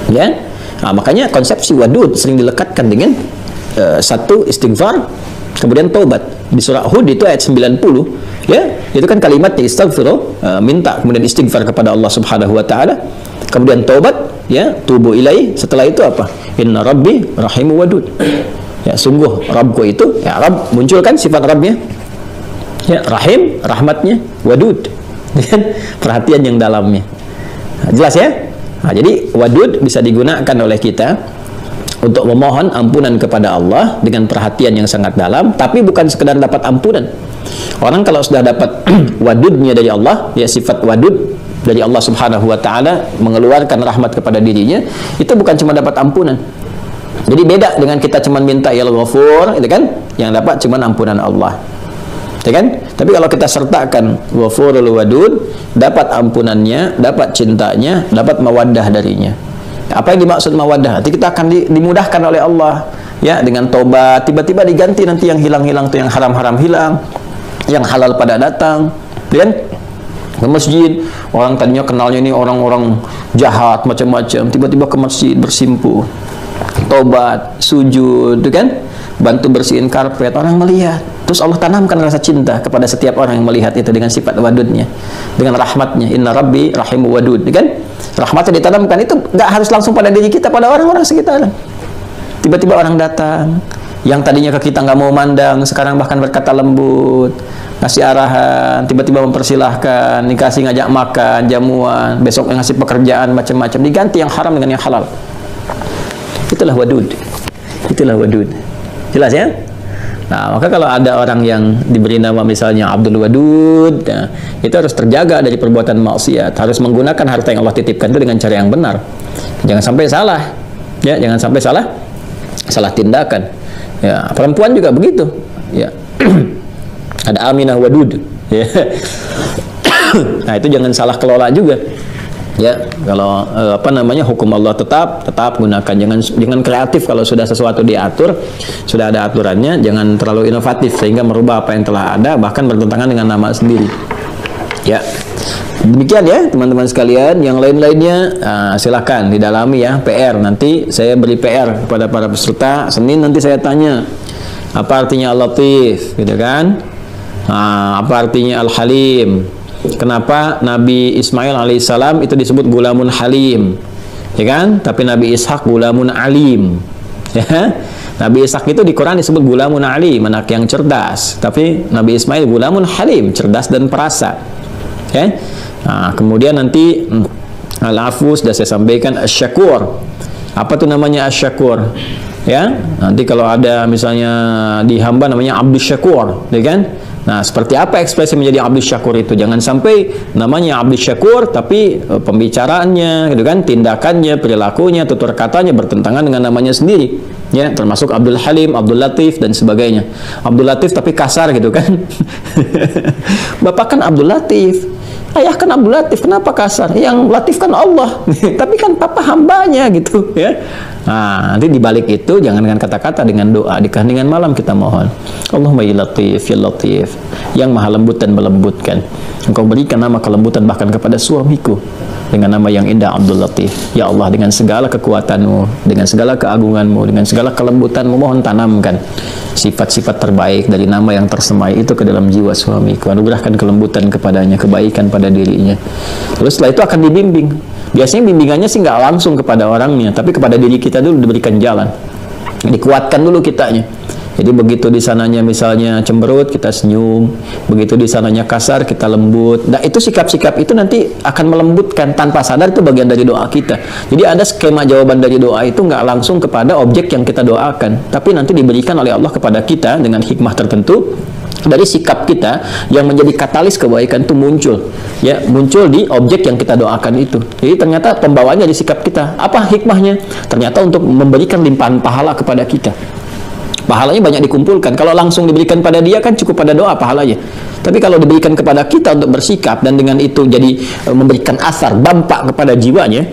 Ya, nah, makanya konsepsi wadud sering dilekatkan dengan satu, istighfar, kemudian taubat. Di surah Hud itu ayat 90, ya, itu kan kalimatnya istighfar, minta, kemudian istighfar kepada Allah Subhanahu wa taala. Kemudian taubat, ya, tubu ilai. Setelah itu apa? Inna Rabbi rahimu wadud. Ya, sungguh Rabbku itu, ya, Rabb, munculkan sifat Rabbnya, ya, rahim, rahmatnya, wadud, perhatian yang dalamnya. Nah, jelas ya? Nah, jadi wadud bisa digunakan oleh kita untuk memohon ampunan kepada Allah dengan perhatian yang sangat dalam, tapi bukan sekedar dapat ampunan. Orang kalau sudah dapat wadudnya dari Allah, ya, sifat wadud dari Allah Subhanahu wa taala, mengeluarkan rahmat kepada dirinya, itu bukan cuma dapat ampunan. Jadi beda dengan kita cuma minta ya Ghafur, itu kan, yang dapat cuma ampunan Allah. Ya kan? Tapi kalau kita sertakan Ghafurul Wadud, dapat ampunannya, dapat cintanya, dapat mawaddah darinya. Apa yang dimaksud mawaddah? Nanti kita akan dimudahkan oleh Allah, ya, dengan tobat, tiba-tiba diganti nanti yang hilang-hilang tuh, yang haram-haram hilang, yang halal pada datang, ya kan? Ke masjid, orang tadinya kenalnya ini orang-orang jahat macam-macam, tiba-tiba ke masjid bersimpuh, tobat, sujud, kan, bantu bersihin karpet, orang melihat, terus Allah tanamkan rasa cinta kepada setiap orang yang melihat itu dengan sifat wadudnya, dengan rahmatnya. Inna Rabbi rahimu wadud, kan, rahmatnya ditanamkan. Itu nggak harus langsung pada diri kita, pada orang-orang sekitar. Tiba-tiba orang datang yang tadinya ke kita nggak mau mandang, sekarang bahkan berkata lembut, ngasih arahan, tiba-tiba mempersilahkan, dikasih ngajak makan, jamuan, besok ngasih pekerjaan macam-macam, diganti yang haram dengan yang halal. Itulah wadud. Itulah wadud. Jelas ya? Nah, maka kalau ada orang yang diberi nama misalnya Abdul Wadud, nah, itu harus terjaga dari perbuatan maksiat, harus menggunakan harta yang Allah titipkan itu dengan cara yang benar. Jangan sampai salah. Ya, jangan sampai salah tindakan. Ya, perempuan juga begitu. Ya. Ada Aminah Wadud. Ya. Nah, itu jangan salah kelola juga. Ya, kalau hukum Allah tetap gunakan. Jangan kreatif kalau sudah sesuatu diatur, sudah ada aturannya, jangan terlalu inovatif sehingga merubah apa yang telah ada, bahkan bertentangan dengan nama sendiri. Ya. Demikian ya, teman-teman sekalian. Yang lain-lainnya silakan didalami ya, PR. Nanti saya beri PR kepada para peserta. Senin nanti saya tanya apa artinya Al-Latif, gitu kan? Apa artinya Al-Halim? Kenapa Nabi Ismail alaihissalam itu disebut gulamun halim, ya kan? Tapi Nabi Ishak gulamun alim, ya. Nabi Ishak itu di Quran disebut gulamun alim, anak yang cerdas. Tapi Nabi Ismail gulamun halim, cerdas dan perasa, ya. Nah, kemudian nanti Al-Afu sudah saya sampaikan. Asy-Syakur, apa tuh namanya Asy-Syakur? Ya, nanti kalau ada misalnya di hamba namanya Abdus Syakur, ya kan? Nah, seperti apa ekspresi menjadi abdus syakur itu? Jangan sampai namanya abdus syakur tapi pembicaraannya, gitu kan, tindakannya, perilakunya, tutur katanya bertentangan dengan namanya sendiri. Ya, termasuk Abdul Halim, Abdul Latif dan sebagainya. Abdul Latif tapi kasar gitu kan. Bapak kan Abdul Latif. Ayah kan Abdul Latif, kenapa kasar? Yang Latif kan Allah. Tapi kan papa hambanya gitu ya. Nah, nanti dibalik itu jangan dengan kata-kata, dengan doa di keheningan malam kita mohon. Allahumma ya Latif, ya Latif, yang maha lembut dan melembutkan. Engkau berikan nama kelembutan bahkan kepada suamiku dengan nama yang indah Abdul Latif. Ya Allah, dengan segala kekuatanmu, dengan segala keagunganmu, dengan segala kelembutanmu, mohon tanamkan sifat-sifat terbaik dari nama yang tersemai itu ke dalam jiwa suamiku. Anugerahkan kelembutan kepadanya, kebaikan pada dirinya. Lalu setelah itu akan dibimbing. Biasanya bimbingannya sih nggak langsung kepada orangnya, tapi kepada diri kita dulu diberikan jalan. Dikuatkan dulu kitanya. Jadi begitu di sananya misalnya cemberut, kita senyum. Begitu di sananya kasar, kita lembut. Nah, itu sikap-sikap itu nanti akan melembutkan tanpa sadar, itu bagian dari doa kita. Jadi ada skema jawaban dari doa itu nggak langsung kepada objek yang kita doakan, tapi nanti diberikan oleh Allah kepada kita dengan hikmah tertentu. Dari sikap kita yang menjadi katalis kebaikan itu muncul, ya, muncul di objek yang kita doakan itu. Jadi ternyata pembawaannya di sikap kita. Apa hikmahnya? Ternyata untuk memberikan limpahan pahala kepada kita. Pahalanya banyak dikumpulkan. Kalau langsung diberikan pada dia kan cukup pada doa pahalanya. Tapi kalau diberikan kepada kita untuk bersikap dan dengan itu jadi memberikan asar, dampak kepada jiwanya,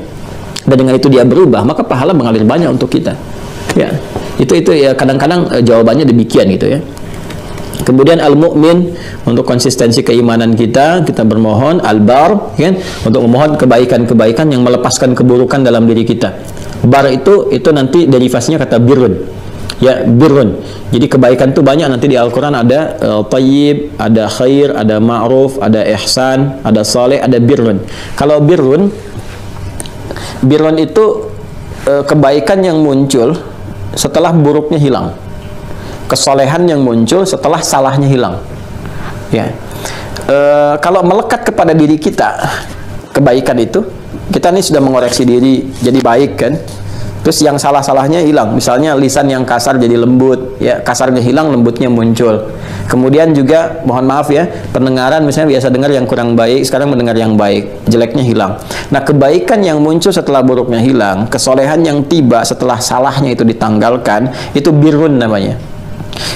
dan dengan itu dia berubah, maka pahala mengalir banyak untuk kita. Ya, itu ya kadang-kadang jawabannya demikian gitu ya. Kemudian al-mu'min, untuk konsistensi keimanan kita bermohon. Al-bar, kan, untuk memohon kebaikan-kebaikan yang melepaskan keburukan dalam diri kita. Bar itu nanti derivasinya kata birrun. Ya, birrun. Jadi kebaikan itu banyak nanti di Al-Quran, ada tayyib, ada khair, ada ma'ruf, ada ihsan, ada saleh, ada birrun. Kalau birrun itu kebaikan yang muncul setelah buruknya hilang, kesolehan yang muncul setelah salahnya hilang. Ya, kalau melekat kepada diri kita kebaikan itu, kita ini sudah mengoreksi diri jadi baik kan. Terus yang salah-salahnya hilang, misalnya lisan yang kasar jadi lembut, ya, kasarnya hilang, lembutnya muncul. Kemudian juga mohon maaf ya, pendengaran misalnya biasa dengar yang kurang baik, sekarang mendengar yang baik, jeleknya hilang. Nah, kebaikan yang muncul setelah buruknya hilang, kesolehan yang tiba setelah salahnya itu ditanggalkan, itu birrun namanya.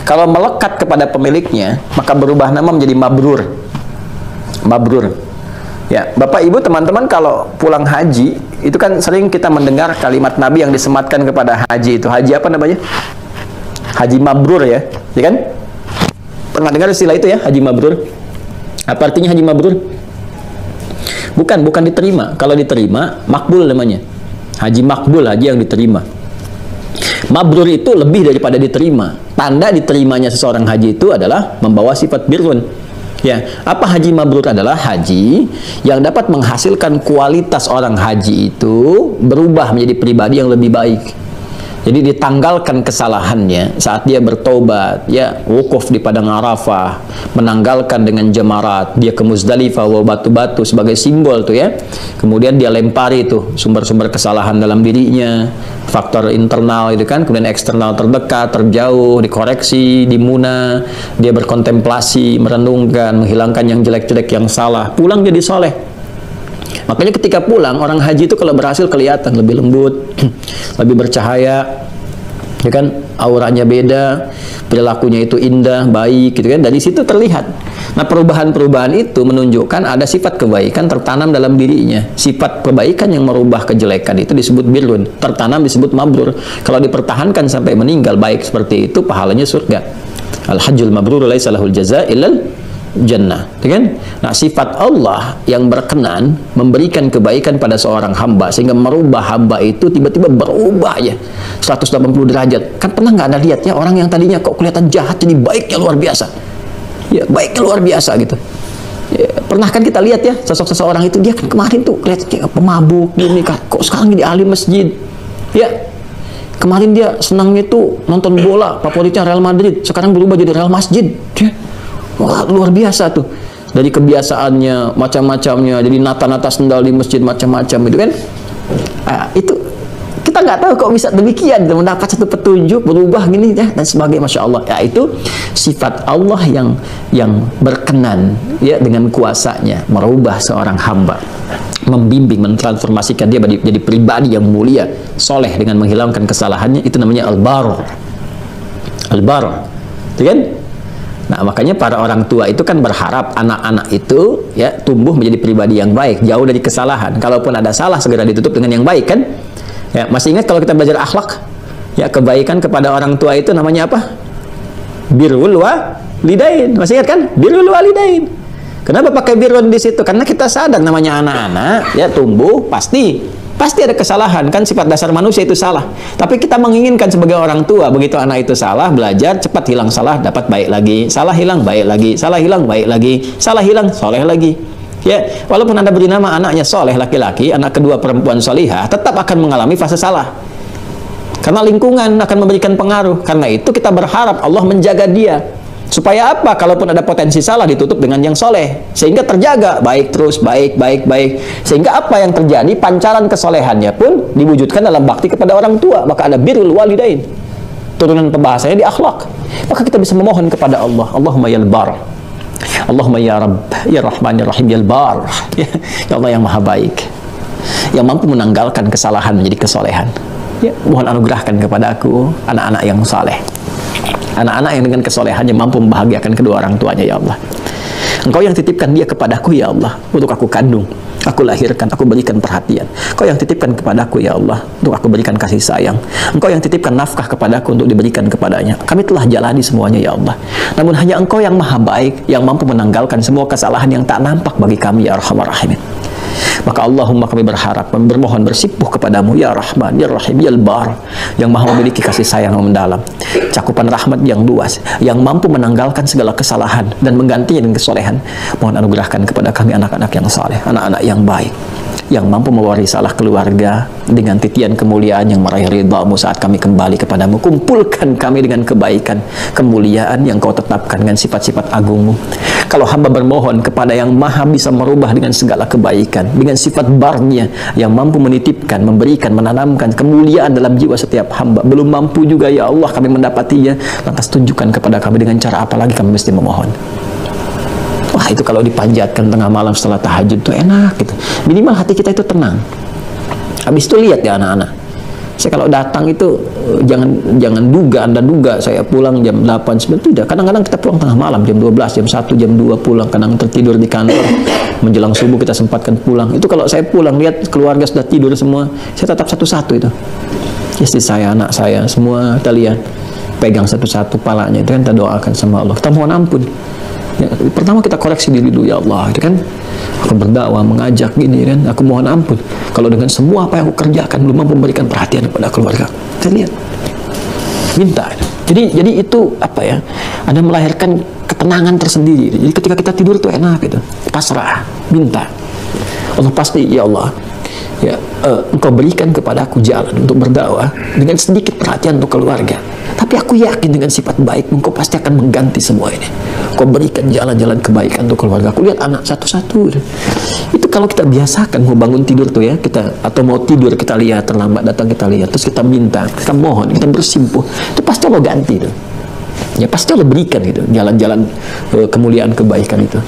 Kalau melekat kepada pemiliknya, maka berubah nama menjadi mabrur. Mabrur. Ya, Bapak Ibu teman-teman kalau pulang haji, itu kan sering kita mendengar kalimat Nabi yang disematkan kepada haji itu. Haji apa namanya? Haji mabrur ya. Ya kan? Pernah dengar istilah itu ya, haji mabrur? Apa artinya haji mabrur? Bukan diterima. Kalau diterima, makbul namanya. Haji makbul, haji yang diterima. Mabrur itu lebih daripada diterima. Tanda diterimanya seseorang haji itu adalah membawa sifat birrun. Ya, apa haji mabrur? Adalah haji yang dapat menghasilkan kualitas orang haji itu berubah menjadi pribadi yang lebih baik. Jadi ditanggalkan kesalahannya saat dia bertobat, ya, wukuf di padang Arafah, menanggalkan dengan jamarat, dia ke Muzdalifah bawa batu-batu sebagai simbol tuh ya. Kemudian dia lempari itu sumber-sumber kesalahan dalam dirinya, faktor internal itu kan, kemudian eksternal terdekat, terjauh, dikoreksi, di Muna, dia berkontemplasi, merenungkan, menghilangkan yang jelek-jelek yang salah, pulang jadi soleh. Makanya ketika pulang, orang haji itu kalau berhasil kelihatan lebih lembut, lebih bercahaya, ya kan, auranya beda, perilakunya itu indah, baik, gitu kan, dari situ terlihat. Nah, perubahan-perubahan itu menunjukkan ada sifat kebaikan tertanam dalam dirinya. Sifat kebaikan yang merubah kejelekan itu disebut birrun, tertanam disebut mabrur. Kalau dipertahankan sampai meninggal baik seperti itu, pahalanya surga. Al-hajjul mabrur laisa lahul jazaa illal jannah, kan? Nah, sifat Allah yang berkenan memberikan kebaikan pada seorang hamba sehingga merubah hamba itu tiba-tiba berubah ya 180 derajat. Kan pernah nggak Anda lihat ya, orang yang tadinya kok kelihatan jahat jadi baiknya luar biasa. Ya, baiknya luar biasa gitu. Ya, pernah kan kita lihat ya sosok seseorang itu, dia kan kemarin tuh kelihatannya pemabuk gini kan, kok sekarang jadi ahli masjid. Ya, kemarin dia senangnya tuh nonton bola, favoritnya Real Madrid, sekarang berubah jadi Real Masjid. Ya. Wah, luar biasa tuh. Dari kebiasaannya, macam-macamnya, jadi nata-nata sendal di masjid macam-macam itu kan. Itu kita nggak tahu kok bisa demikian, mendapat satu petunjuk berubah gini ya dan sebagainya. Masya Allah, ya itu sifat Allah yang berkenan ya dengan kuasanya merubah seorang hamba, membimbing, mentransformasikan dia jadi pribadi yang mulia, soleh dengan menghilangkan kesalahannya. Itu namanya al-bar. Al-bar, itu kan? Nah, makanya para orang tua itu kan berharap anak-anak itu ya tumbuh menjadi pribadi yang baik, jauh dari kesalahan. Kalaupun ada salah segera ditutup dengan yang baik kan? Ya, masih ingat kalau kita belajar akhlak, ya kebaikan kepada orang tua itu namanya apa? Birrul walidain. Masih ingat kan? Birrul walidain. Kenapa pakai birrun di situ? Karena kita sadar namanya anak-anak ya tumbuh pasti ada kesalahan, kan sifat dasar manusia itu salah. Tapi kita menginginkan sebagai orang tua, begitu anak itu salah, belajar cepat hilang salah, dapat baik lagi. Salah hilang baik lagi, salah hilang baik lagi, salah hilang soleh lagi. Ya, walaupun Anda beri nama anaknya soleh laki-laki, anak kedua perempuan solihah, tetap akan mengalami fase salah. Karena lingkungan akan memberikan pengaruh. Karena itu kita berharap Allah menjaga dia. Supaya apa? Kalaupun ada potensi salah ditutup dengan yang soleh, sehingga terjaga baik terus, baik. Sehingga apa yang terjadi, pancaran kesolehannya pun diwujudkan dalam bakti kepada orang tua. Maka ada birrul walidain. Turunan pembahasannya di akhlak. Maka kita bisa memohon kepada Allah, Allahumma ya bar, Allahumma ya Rabb, ya Rahman, ya Rahim, ya bar. Ya Allah yang maha baik, yang mampu menanggalkan kesalahan menjadi kesolehan. Ya, mohon anugerahkan kepada aku anak-anak yang saleh, anak-anak yang dengan kesolehannya mampu membahagiakan kedua orang tuanya. Ya Allah, Engkau yang titipkan dia kepadaku ya Allah, untuk aku kandung, aku lahirkan, aku berikan perhatian. Engkau yang titipkan kepadaku ya Allah, untuk aku berikan kasih sayang. Engkau yang titipkan nafkah kepadaku untuk diberikan kepadanya. Kami telah jalani semuanya ya Allah. Namun hanya Engkau yang maha baik, yang mampu menanggalkan semua kesalahan yang tak nampak bagi kami ya Arhamar Rahimin. Maka Allahumma kami berharap, bermohon, bersimpuh kepadamu ya Rahman, ya Rahim, ya Al-Bar, yang maha memiliki kasih sayang yang mendalam, cakupan rahmat yang luas, yang mampu menanggalkan segala kesalahan dan menggantinya dengan kesolehan. Mohon anugerahkan kepada kami anak-anak yang saleh, anak-anak yang baik, yang mampu mewarisi salah keluarga dengan titian kemuliaan yang meraih ridha-Mu saat kami kembali kepadamu. Kumpulkan kami dengan kebaikan, kemuliaan yang Kau tetapkan dengan sifat-sifat agung-Mu. Kalau hamba bermohon kepada yang maha bisa merubah dengan segala kebaikan, dengan sifat barnya yang mampu menitipkan, memberikan, menanamkan kemuliaan dalam jiwa setiap hamba, belum mampu juga ya Allah kami mendapatinya, lantas tunjukkan kepada kami dengan cara apa lagi kami mesti memohon. Wah, itu kalau dipanjatkan tengah malam setelah tahajud itu enak gitu. Minimal hati kita itu tenang. Habis itu lihat ya anak-anak, saya kalau datang itu jangan duga, Anda duga saya pulang jam 8, 9, tidak. Kadang-kadang kita pulang tengah malam, jam 12, jam 1, jam 2 pulang. Kadang tertidur di kantor, menjelang subuh kita sempatkan pulang. Itu kalau saya pulang, lihat keluarga sudah tidur semua, saya tetap satu-satu itu. Istri saya, anak saya, semua kita lihat. Pegang satu-satu palanya, itu kan kita doakan sama Allah. Kita mohon ampun. Ya, pertama kita koreksi diri dulu ya Allah, itu kan aku berdakwah, mengajak gini kan, aku mohon ampun kalau dengan semua apa yang aku kerjakan belum mampu memberikan perhatian kepada keluarga. Kita lihat, minta. Jadi itu apa ya, ada melahirkan ketenangan tersendiri. Jadi ketika kita tidur itu enak gitu, pasrah, minta. Allah pasti ya Allah ya, Engkau berikan kepada aku jalan untuk berdakwah dengan sedikit perhatian untuk keluarga, tapi aku yakin dengan sifat baik Engkau pasti akan mengganti semua ini. Kau berikan jalan-jalan kebaikan untuk keluarga. Aku lihat anak satu-satu. Itu kalau kita biasakan, mau bangun tidur tuh ya, kita atau mau tidur kita lihat, terlambat datang kita lihat, terus kita minta, kita mohon, kita bersimpuh, itu pasti Allah ganti tuh. Ya pasti Allah berikan gitu jalan-jalan kemuliaan kebaikan itu.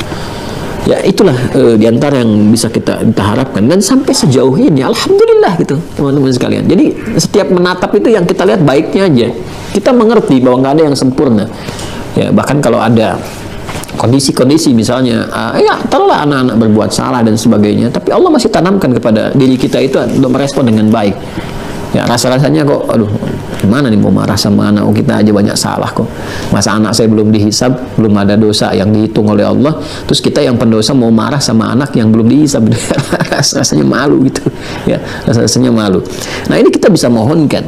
Ya itulah diantara yang bisa kita harapkan, dan sampai sejauh ini alhamdulillah gitu teman-teman sekalian. Jadi setiap menatap itu yang kita lihat baiknya aja, kita mengerti bahwa nggak ada yang sempurna ya. Bahkan kalau ada kondisi-kondisi misalnya ya taruhlah anak-anak berbuat salah dan sebagainya, tapi Allah masih tanamkan kepada diri kita itu untuk merespon dengan baik ya. Rasa-rasanya kok aduh gimana nih mau marah sama anak kita aja banyak salah kok, masa anak saya belum dihisab, belum ada dosa yang dihitung oleh Allah, terus kita yang pendosa mau marah sama anak yang belum dihisab. Rasanya malu gitu ya, rasanya malu. Nah ini kita bisa mohonkan.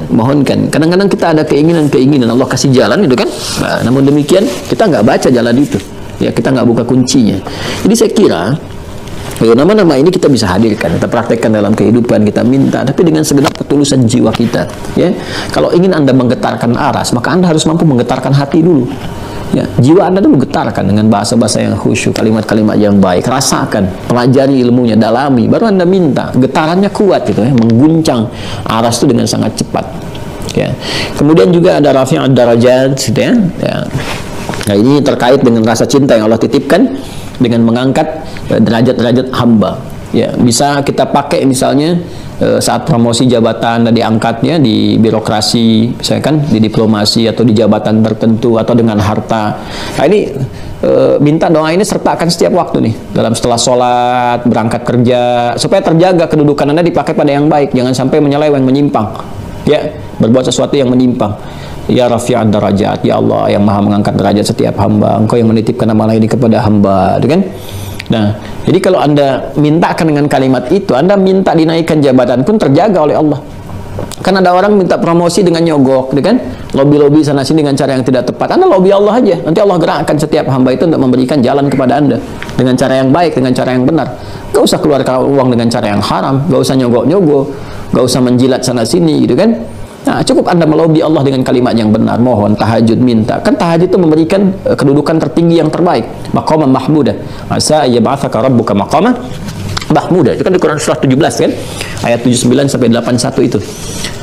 Kadang-kadang kita ada keinginan Allah kasih jalan itu kan, nah, namun demikian kita nggak baca jalan itu ya, kita nggak buka kuncinya. Jadi saya kira nama-nama ini kita bisa hadirkan, kita praktekkan dalam kehidupan, kita minta, tapi dengan segenap ketulusan jiwa kita ya. Kalau ingin Anda menggetarkan aras, maka Anda harus mampu menggetarkan hati dulu. Ya, jiwa Anda dulu getarkan dengan bahasa-bahasa yang khusyuk, kalimat-kalimat yang baik. Rasakan, pelajari ilmunya, dalami, baru Anda minta. Getarannya kuat gitu ya, mengguncang aras itu dengan sangat cepat. Ya. Kemudian juga ada rafi'ud darajat gitu ya. Ya. Nah, ini terkait dengan rasa cinta yang Allah titipkan dengan mengangkat derajat-derajat hamba. Ya, bisa kita pakai misalnya saat promosi jabatan diangkatnya di birokrasi, misalnya kan di diplomasi atau di jabatan tertentu atau dengan harta. Nah, ini minta doa ini sertakan setiap waktu nih, dalam setelah sholat, berangkat kerja, supaya terjaga kedudukan Anda dipakai pada yang baik, jangan sampai menyeleweng, menyimpang. Ya, berbuat sesuatu yang menyimpang. Ya rafi'ad darajat, ya Allah yang maha mengangkat derajat setiap hamba, Engkau yang menitipkan amanah ini kepada hamba, kan? Nah, jadi kalau Anda mintakan dengan kalimat itu, Anda minta dinaikkan jabatan pun terjaga oleh Allah. Kan ada orang minta promosi dengan nyogok, kan? Lobby-lobby sana sini dengan cara yang tidak tepat. Anda lobby Allah aja, nanti Allah gerakkan setiap hamba itu untuk memberikan jalan kepada Anda dengan cara yang baik, dengan cara yang benar. Gak usah keluarkan uang dengan cara yang haram, gak usah nyogok-nyogok, gak usah menjilat sana sini, gitu kan? Nah, cukup Anda melobi Allah dengan kalimat yang benar, mohon, tahajud, minta. Kan tahajud itu memberikan kedudukan tertinggi yang terbaik, maqaman mahmudah. Asa yab'atsaka rabbuka maqaman mahmudah. Itu kan di Quran surah 17 kan? Ayat 79 sampai 81 itu.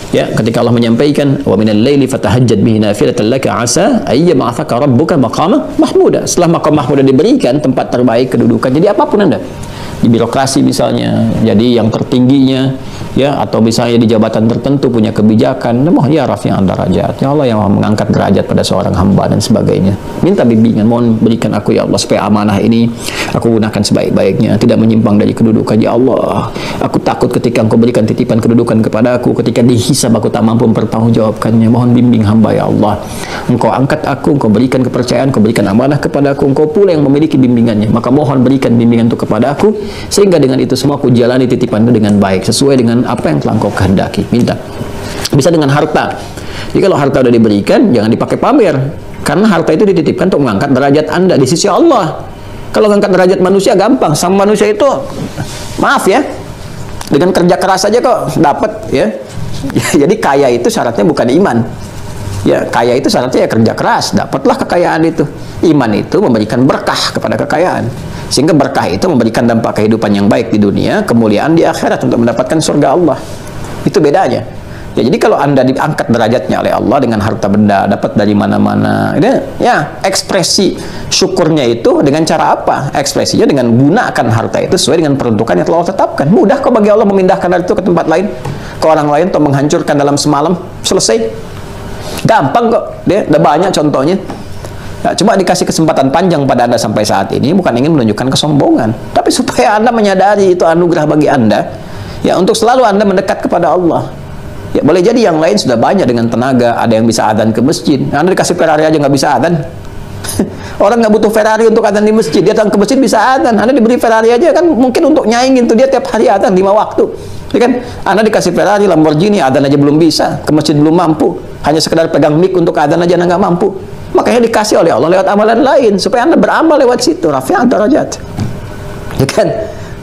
Ya, ketika Allah menyampaikan wa minal laili fatahajjad bihi nafilatan laka asa ay yab'atsaka rabbuka maqaman mahmudah. Setelah maqam mahmudah diberikan tempat terbaik kedudukan. Jadi apapun Anda di birokrasi misalnya, jadi yang tertingginya, ya, atau misalnya di jabatan tertentu punya kebijakan, mohon ya rafi'ad darajat, ya Allah yang mengangkat derajat pada seorang hamba dan sebagainya. Minta bimbingan, mohon berikan aku ya Allah supaya amanah ini aku gunakan sebaik-baiknya, tidak menyimpang dari kedudukan. Ya Allah, aku takut ketika Engkau berikan titipan kedudukan kepada aku, ketika dihisab aku tak mampu mempertanggungjawabkannya. Mohon bimbing hamba ya Allah. Engkau angkat aku, Engkau berikan kepercayaan, Engkau berikan amanah kepada aku, Engkau pula yang memiliki bimbingannya. Maka mohon berikan bimbingan itu kepada aku, sehingga dengan itu semua aku jalani titipan itu dengan baik, sesuai dengan apa yang telah Engkau kehendaki. Minta. Bisa dengan harta. Jadi kalau harta sudah diberikan, jangan dipakai pamer, karena harta itu dititipkan untuk mengangkat derajat Anda di sisi Allah. Kalau mengangkat derajat manusia gampang, sama manusia itu maaf ya, dengan kerja keras saja kok dapat ya. Jadi kaya itu syaratnya bukan iman. Ya, kaya itu syaratnya ya kerja keras, dapatlah kekayaan itu. Iman itu memberikan berkah kepada kekayaan. Sehingga berkah itu memberikan dampak kehidupan yang baik di dunia, kemuliaan di akhirat untuk mendapatkan surga Allah. Itu bedanya. Ya, jadi kalau Anda diangkat derajatnya oleh Allah dengan harta benda, dapat dari mana-mana, ya, ekspresi syukurnya itu dengan cara apa? Ekspresinya dengan gunakan harta itu sesuai dengan peruntukan yang telah Allah tetapkan. Mudah kok bagi Allah memindahkan dari itu ke tempat lain, ke orang lain, atau menghancurkan dalam semalam, selesai. Gampang kok, dia udah banyak contohnya. Nah, cuma dikasih kesempatan panjang pada Anda sampai saat ini bukan ingin menunjukkan kesombongan, tapi supaya Anda menyadari itu anugerah bagi Anda, ya, untuk selalu Anda mendekat kepada Allah. Ya, boleh jadi yang lain sudah banyak dengan tenaga, ada yang bisa adzan ke masjid. Anda dikasih Ferrari aja nggak bisa adzan. Orang nggak butuh Ferrari untuk adzan di masjid, dia datang ke masjid bisa adzan. Anda diberi Ferrari aja kan mungkin untuk nyaingin tuh dia tiap hari adzan 5 waktu. Ya kan? Anda dikasih Ferrari, Lamborghini, adzan aja belum bisa, ke masjid belum mampu, hanya sekedar pegang mic untuk adzan aja Anda nggak mampu. Makanya dikasih oleh Allah lewat amalan lain supaya Anda beramal lewat situ, rafi'ad darajat. Ya kan?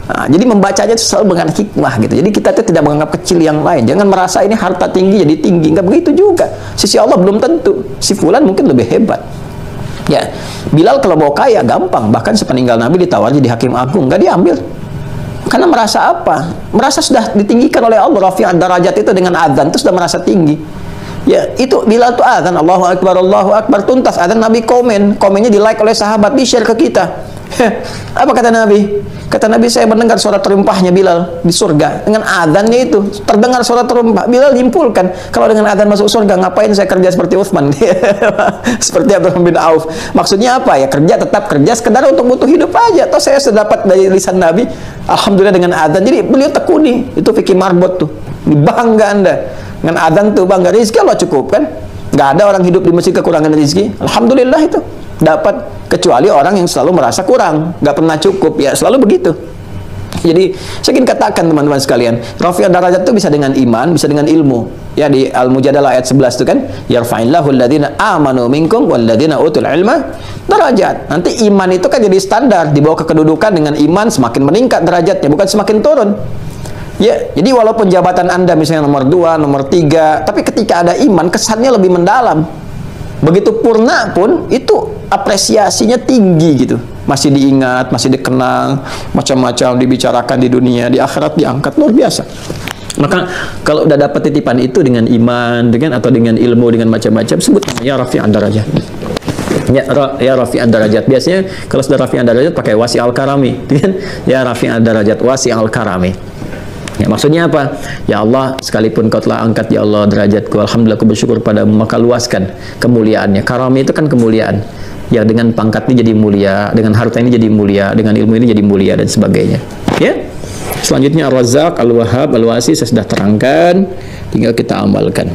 Nah, jadi membacanya itu selalu dengan hikmah gitu. Jadi kita itu tidak menganggap kecil yang lain. Jangan merasa ini harta tinggi jadi tinggi. Enggak begitu juga. Sisi Allah belum tentu. Si fulan mungkin lebih hebat. Ya, Bilal kalau mau kaya gampang. Bahkan sepeninggal Nabi ditawar jadi hakim agung, enggak diambil. Karena merasa apa? Merasa sudah ditinggikan oleh Allah. Rafi'ad darajat itu dengan azan itu sudah merasa tinggi. Ya, itu Bilal tuh azan Allahu Akbar, tuntas azan, Nabi komennya di like oleh sahabat, di share ke kita. Apa kata Nabi? Kata Nabi, saya mendengar suara terumpahnya Bilal di surga. Dengan azannya itu terdengar suara terumpah. Bilal nyimpulkan, kalau dengan azan masuk surga, ngapain saya kerja seperti Utsman? Seperti Abdurrahman bin Auf. Maksudnya apa? Ya kerja, tetap kerja sekedar untuk butuh hidup aja. Atau saya sudah dapat dari lisan Nabi, alhamdulillah dengan azan. Jadi beliau tekuni. Itu fikih marbot tuh. Bangga Anda dengan azan tuh, bangga. Rizki Allah cukup kan? Nggak ada orang hidup di masjid kekurangan rizki. Alhamdulillah itu dapat. Kecuali orang yang selalu merasa kurang, nggak pernah cukup, ya selalu begitu. Jadi saya ingin katakan teman-teman sekalian, rafi'ad darajat itu bisa dengan iman, bisa dengan ilmu. Ya, di Al-Mujadalah ayat 11 itu kan, yarfa'illahu alladhina amanu minkum walladhina utul ilma darajat. Nanti iman itu kan jadi standar, dibawa ke kedudukan dengan iman semakin meningkat derajatnya, bukan semakin turun. Ya, jadi walaupun jabatan Anda misalnya nomor 2, nomor 3, tapi ketika ada iman kesannya lebih mendalam. begitu purna pun itu apresiasinya tinggi gitu, masih diingat, masih dikenang, macam-macam dibicarakan di dunia, di akhirat diangkat, luar biasa. Maka kalau udah dapat titipan itu dengan iman, dengan atau dengan ilmu, dengan macam-macam, sebut namanya rafi'an darajat. Ya rafi'an darajat. Biasanya kalau sudah rafi'an darajat pakai wasi al-karami, kan? Ya rafi'an darajat wasi al-karami. Ya, maksudnya apa? Ya Allah, sekalipun kau telah angkat ya Allah derajatku, alhamdulillah aku bersyukur padamu, maka luaskan kemuliaannya. Karami itu kan kemuliaan. Ya, dengan pangkat ini jadi mulia, dengan harta ini jadi mulia, dengan ilmu ini jadi mulia, dan sebagainya. Ya. Selanjutnya Ar-Razzaq, Al-Wahhab, Al-Wasi saya sudah terangkan, tinggal kita amalkan.